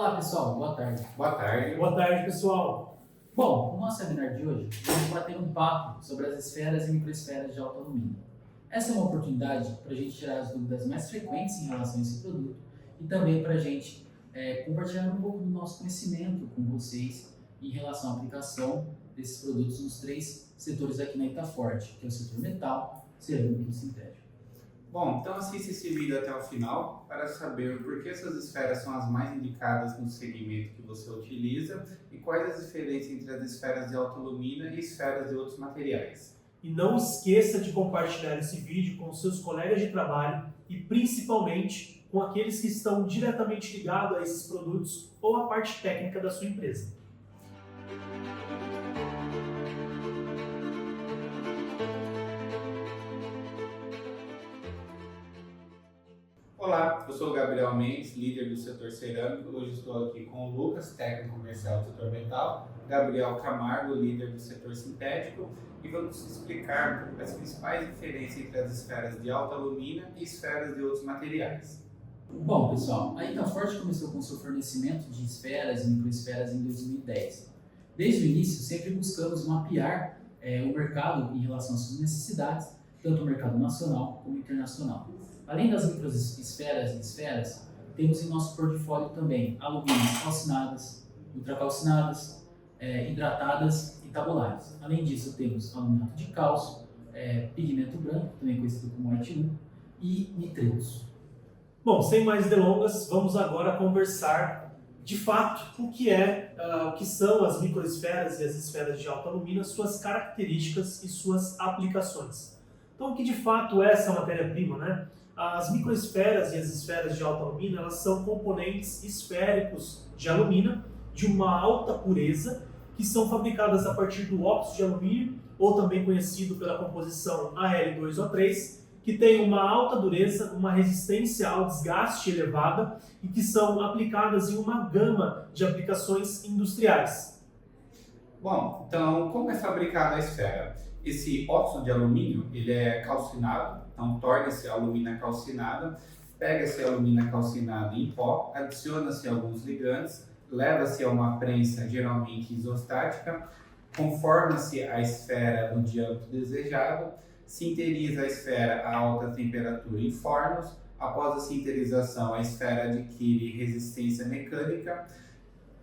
Olá pessoal, boa tarde. Boa tarde. Boa tarde, pessoal. Bom, no nosso webinar de hoje, vamos bater um papo sobre as esferas e microesferas de alto alumínio. Essa é uma oportunidade para a gente tirar as dúvidas mais frequentes em relação a esse produto e também para a gente compartilhar um pouco do nosso conhecimento com vocês em relação à aplicação desses produtos nos três setores aqui na Itaforte, que é o setor metal, cerâmica e sintético. Bom, então assista esse vídeo até o final para saber por que essas esferas são as mais indicadas no segmento que você utiliza e quais as diferenças entre as esferas de alto alumínio e esferas de outros materiais. E não esqueça de compartilhar esse vídeo com seus colegas de trabalho e principalmente com aqueles que estão diretamente ligados a esses produtos ou a parte técnica da sua empresa. Olá, eu sou o Gabriel Mendes, líder do setor cerâmico. Hoje estou aqui com o Lucas, técnico comercial do setor metal, Gabriel Camargo, líder do setor sintético, e vamos explicar as principais diferenças entre as esferas de alto alumínio e esferas de outros materiais. Bom, pessoal, a Itaforte começou com seu fornecimento de esferas e microesferas em 2010. Desde o início, sempre buscamos mapear o mercado em relação às suas necessidades, tanto o mercado nacional como internacional. Além das microesferas e esferas, temos em nosso portfólio também alumínios calcinadas, ultracalcinadas, hidratadas e tabulares. Além disso, temos aluminato de cálcio, pigmento branco, também conhecido como White 1, e nitritos. Bom, sem mais delongas, vamos agora conversar de fato o que são as microesferas e as esferas de alto alumínio, suas características e suas aplicações. Então, o que de fato é essa matéria-prima, né? As microesferas e as esferas de alto alumínio, elas são componentes esféricos de alumínio de uma alta pureza que são fabricadas a partir do óxido de alumínio, ou também conhecido pela composição Al2O3, que tem uma alta dureza, uma resistência ao desgaste elevada e que são aplicadas em uma gama de aplicações industriais. Bom, então como é fabricada a esfera? Esse óxido de alumínio, ele é calcinado, então torna-se alumina calcinada, pega-se a alumina calcinada em pó, adiciona-se alguns ligantes, leva-se a uma prensa geralmente isostática, conforma-se a esfera no diâmetro desejado, sinteriza a esfera a alta temperatura em fornos, após a sinterização a esfera adquire resistência mecânica,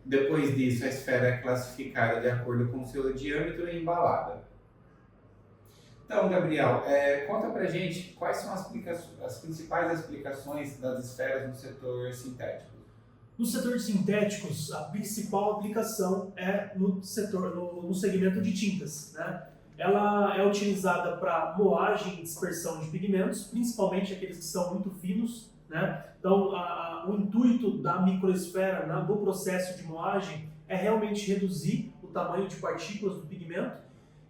depois disso a esfera é classificada de acordo com seu diâmetro e embalada. Então, Gabriel, conta pra gente quais são as principais aplicações das esferas no setor sintético. No setor de sintéticos, a principal aplicação é no segmento de tintas, né? Ela é utilizada para moagem e dispersão de pigmentos, principalmente aqueles que são muito finos, né? Então, o intuito da microesfera no processo de moagem é realmente reduzir o tamanho de partículas do pigmento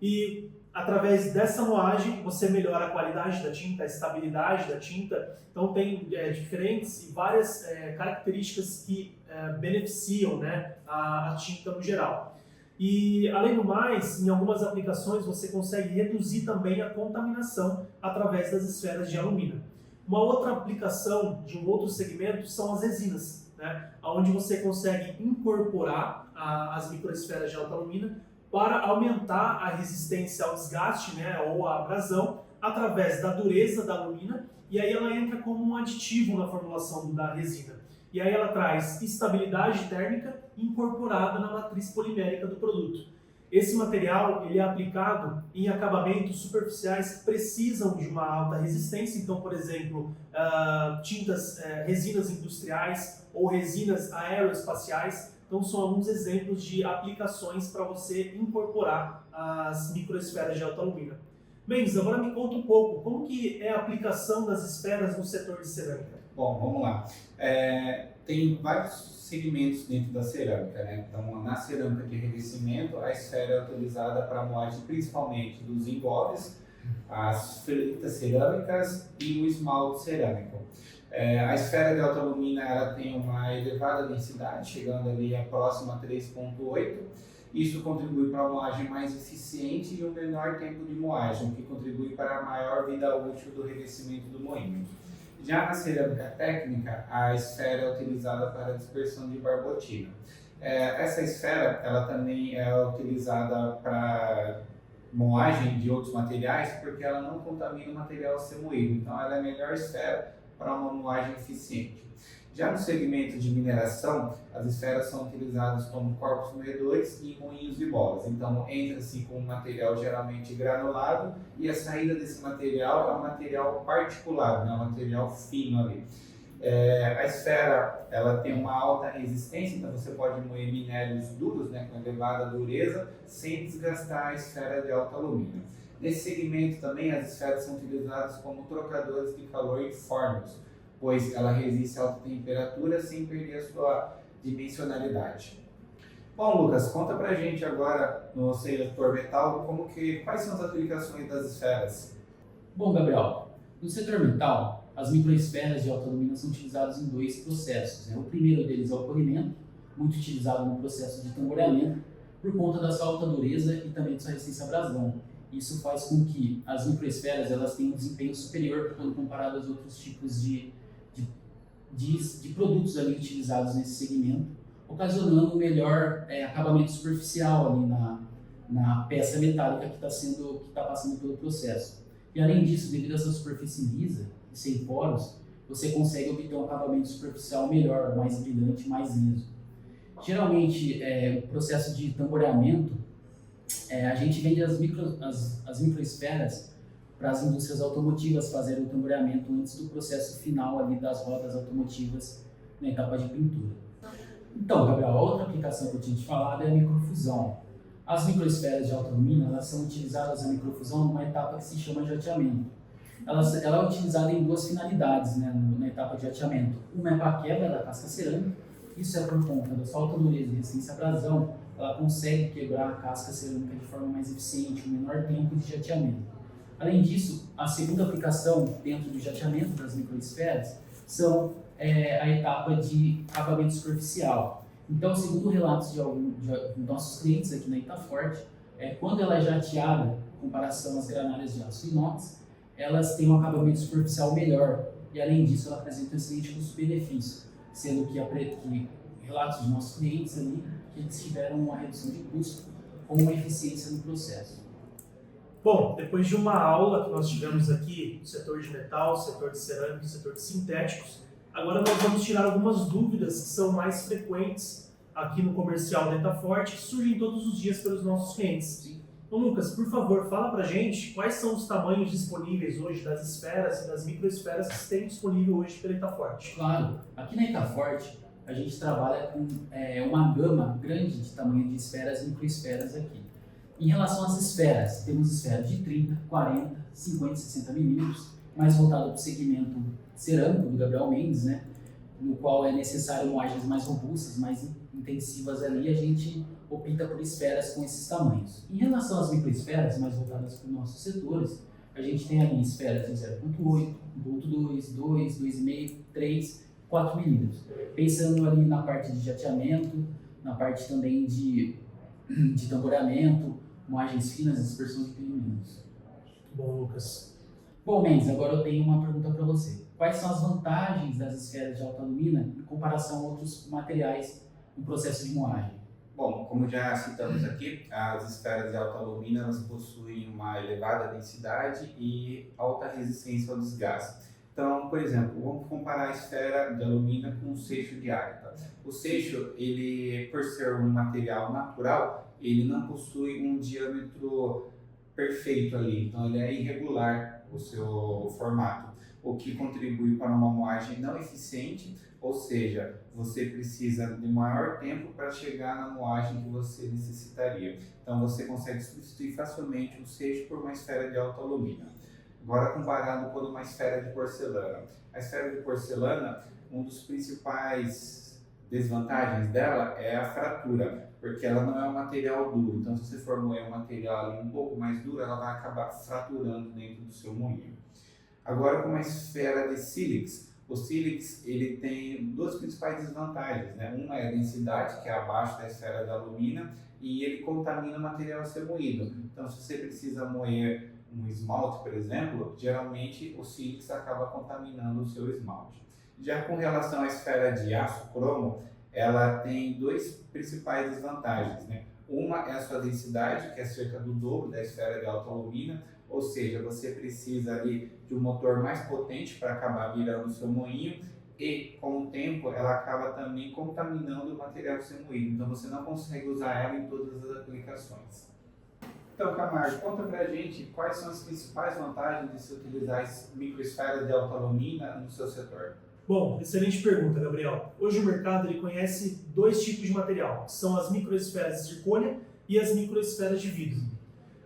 e através dessa moagem, você melhora a qualidade da tinta, a estabilidade da tinta. Então, tem diferentes e várias características que beneficiam, né, a tinta no geral. E, além do mais, em algumas aplicações, você consegue reduzir também a contaminação através das esferas de alumínio. Uma outra aplicação de um outro segmento são as resinas, né, onde você consegue incorporar as microesferas de alto alumínio para aumentar a resistência ao desgaste, né, ou à abrasão, através da dureza da alumina, e aí ela entra como um aditivo na formulação da resina. E aí ela traz estabilidade térmica incorporada na matriz polimérica do produto. Esse material ele é aplicado em acabamentos superficiais que precisam de uma alta resistência, então, por exemplo, resinas industriais ou resinas aeroespaciais. Então, são alguns exemplos de aplicações para você incorporar as microesferas de alto alumínio. Mendes, agora me conta um pouco, como que é a aplicação das esferas no setor de cerâmica? Bom, vamos lá. Tem vários segmentos dentro da cerâmica, né? Então, na cerâmica de revestimento, a esfera é utilizada para a moagem principalmente dos engoles, as fritas cerâmicas e o esmalte cerâmico. A esfera de alto alumínio ela tem uma elevada densidade, chegando ali a próxima a 3,8. Isso contribui para uma moagem mais eficiente e um menor tempo de moagem, o que contribui para a maior vida útil do revestimento do moinho. Já na cerâmica técnica, a esfera é utilizada para a dispersão de barbotina. Essa esfera ela também é utilizada para moagem de outros materiais porque ela não contamina o material a ser moído, então ela é a melhor esfera para uma moagem eficiente. Já no segmento de mineração, as esferas são utilizadas como corpos moedores e moinhos de bolas. Então, entra-se com um material geralmente granulado e a saída desse material é um material particulado, né? Um material fino ali. A esfera ela tem uma alta resistência, então você pode moer minérios duros, né, com elevada dureza, sem desgastar a esfera de alto alumínio. Nesse segmento também, as esferas são utilizadas como trocadores de calor em fornos, pois ela resiste a alta temperatura sem perder a sua dimensionalidade. Bom, Lucas, conta pra gente agora no setor metal quais são as aplicações das esferas? Bom, Gabriel, no setor metal, as microesferas de alta alumínio são utilizadas em dois processos, né? O primeiro deles é o polimento, muito utilizado no processo de tamboreamento, por conta da sua alta dureza e também de sua resistência à abrasão. Isso faz com que as microesferas elas tenham um desempenho superior quando comparado aos outros tipos de produtos ali utilizados nesse segmento, ocasionando um melhor acabamento superficial ali na peça metálica que está passando pelo processo. E além disso, devido a sua superfície lisa e sem poros, você consegue obter um acabamento superficial melhor, mais brilhante, mais liso. Geralmente, o processo de tamboreamento, a gente vende as microesferas para as indústrias automotivas fazerem o tamboreamento antes do processo final ali das rodas automotivas na etapa de pintura. Então, Gabriel, a outra aplicação que eu tinha te falado é a microfusão. As microesferas de alto alumínio elas são utilizadas na microfusão numa etapa que se chama jateamento. Ela é utilizada em duas finalidades, né, na etapa de jateamento. Uma é para a quebra da casca cerâmica, isso é por conta da sua alta dureza e resistência à abrasão, ela consegue quebrar a casca cerâmica de forma mais eficiente, com menor tempo de jateamento. Além disso, a segunda aplicação dentro do jateamento das microesferas são a etapa de acabamento superficial. Então, segundo relatos de nossos clientes aqui na Itaforte, quando ela é jateada, em comparação às granárias de aço inox, elas têm um acabamento superficial melhor e, além disso, ela apresenta um excelente custo-benefício, sendo que relatos de nossos clientes ali, que eles tiveram uma redução de custo com uma eficiência no processo. Bom, depois de uma aula que nós tivemos aqui no setor de metal, setor de cerâmica e setor de sintéticos, agora nós vamos tirar algumas dúvidas que são mais frequentes aqui no comercial da Itaforte, que surgem todos os dias pelos nossos clientes. Sim. Então, Lucas, por favor, fala pra gente quais são os tamanhos disponíveis hoje das esferas e das microesferas que tem disponível hoje pela Itaforte. Claro, aqui na Itaforte a gente trabalha com uma gama grande de tamanho de esferas e microesferas aqui. Em relação às esferas, temos esferas de 30, 40, 50 e 60 milímetros, mais voltado para o segmento cerâmico do Gabriel Mendes, né, no qual é necessário moagens mais robustas, mais intensivas ali, a gente opta por esferas com esses tamanhos. Em relação às microesferas, mais voltadas para os nossos setores, a gente tem ali esferas de 0.8, 1.2, 2, 2,5, 3, 4 milímetros. Pensando ali na parte de jateamento, na parte também de tamboreamento, moagens finas e dispersão de pigmentos. Bom, Lucas. Bom, Mendes, agora eu tenho uma pergunta para você. Quais são as vantagens das esferas de alta alumina em comparação a outros materiais no processo de moagem? Bom, como já citamos aqui, as esferas de alta alumina elas possuem uma elevada densidade e alta resistência ao desgaste. Então, por exemplo, vamos comparar a esfera de alumínio com o seixo de ágata. O seixo, ele, por ser um material natural, ele não possui um diâmetro perfeito ali, então ele é irregular o seu formato, o que contribui para uma moagem não eficiente, ou seja, você precisa de maior tempo para chegar na moagem que você necessitaria. Então você consegue substituir facilmente o seixo por uma esfera de alto alumínio. Agora comparado com uma esfera de porcelana. A esfera de porcelana, um dos principais desvantagens dela é a fratura, porque ela não é um material duro. Então se você for moer um material ali um pouco mais duro, ela vai acabar fraturando dentro do seu moinho. Agora com uma esfera de sílex, o sílex ele tem duas principais desvantagens, né? Uma é a densidade, que é abaixo da esfera de alumínio, e ele contamina o material a ser moído. Então se você precisa moer um esmalte, por exemplo, geralmente o sílex acaba contaminando o seu esmalte. Já com relação à esfera de aço cromo, ela tem duas principais desvantagens, né? Uma é a sua densidade, que é cerca do dobro da esfera de alta alumina, ou seja, você precisa ali de um motor mais potente para acabar virando o seu moinho, e com o tempo ela acaba também contaminando o material que você moído, então você não consegue usar ela em todas as aplicações. Então, Camargo, conta pra gente quais são as principais vantagens de se utilizar as microesferas de alta alumina no seu setor. Bom, excelente pergunta, Gabriel. Hoje o mercado ele conhece dois tipos de material, que são as microesferas de zircônia e as microesferas de vidro.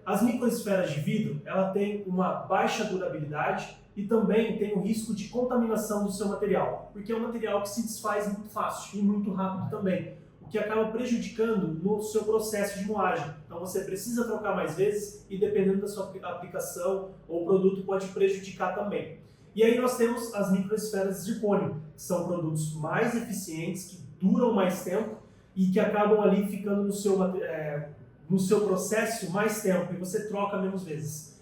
As microesferas de vidro, ela tem uma baixa durabilidade e também tem o risco de contaminação do seu material, porque é um material que se desfaz muito fácil e muito rápido também, o que acaba prejudicando no seu processo de moagem. Então você precisa trocar mais vezes e dependendo da sua aplicação ou produto pode prejudicar também. E aí nós temos as microesferas de zircônio, que são produtos mais eficientes, que duram mais tempo e que acabam ali ficando no seu processo mais tempo e você troca menos vezes.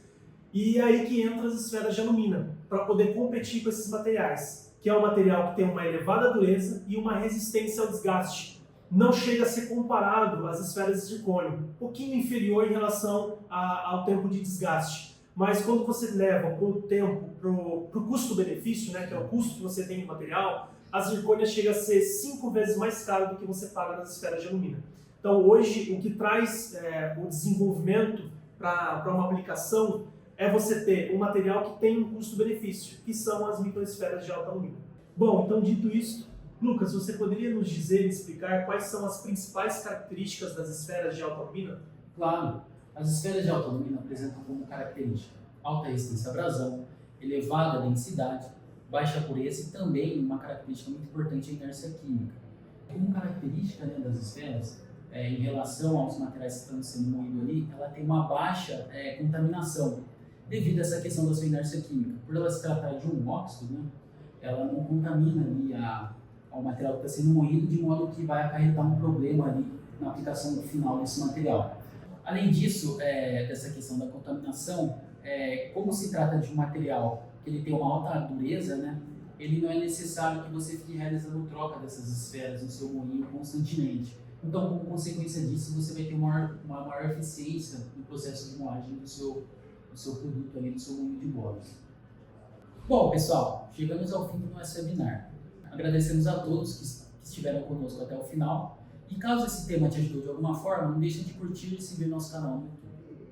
E aí que entra as esferas de alumina, para poder competir com esses materiais, que é um material que tem uma elevada dureza e uma resistência ao desgaste. Não chega a ser comparado às esferas de zircônio, um pouquinho inferior em relação ao tempo de desgaste. Mas quando você leva para o tempo, para o custo-benefício, né, que é o custo que você tem do material, a zircônia chega a ser 5 vezes mais cara do que você paga nas esferas de alumina. Então hoje o que traz o desenvolvimento para uma aplicação é você ter um material que tem um custo-benefício, que são as microesferas de alta alumina. Bom, então dito isso, Lucas, você poderia nos dizer e explicar quais são as principais características das esferas de alta alumina? Claro, as esferas de alta alumina apresentam como característica alta resistência à abrasão, elevada densidade, baixa pureza e também uma característica muito importante, a inércia química. Como característica, né, das esferas, em relação aos materiais que estão sendo moídos ali, ela tem uma baixa contaminação, devido a essa questão da sua inércia química. Por ela se tratar de um óxido, né, ela não contamina ali ao material que está sendo moído, de modo que vai acarretar um problema ali na aplicação final desse material. Além disso, dessa questão da contaminação, como se trata de um material que ele tem uma alta dureza, né, ele não é necessário que você fique realizando troca dessas esferas no seu moinho constantemente. Então, como consequência disso, você vai ter uma maior eficiência no processo de moagem do seu produto ali, do seu moinho de bolas. Bom, pessoal, chegamos ao fim do nosso webinar. Agradecemos a todos que estiveram conosco até o final. E caso esse tema te ajudou de alguma forma, não deixe de curtir e seguir nosso canal no YouTube.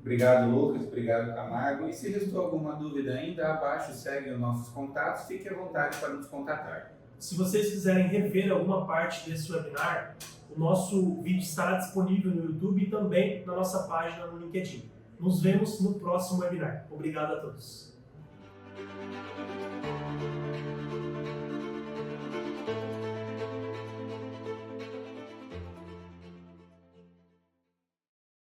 Obrigado, Lucas. Obrigado, Camargo. E se restou alguma dúvida ainda, abaixo segue os nossos contatos. Fique à vontade para nos contatar. Se vocês quiserem rever alguma parte desse webinar, o nosso vídeo estará disponível no YouTube e também na nossa página no LinkedIn. Nos vemos no próximo webinar. Obrigado a todos.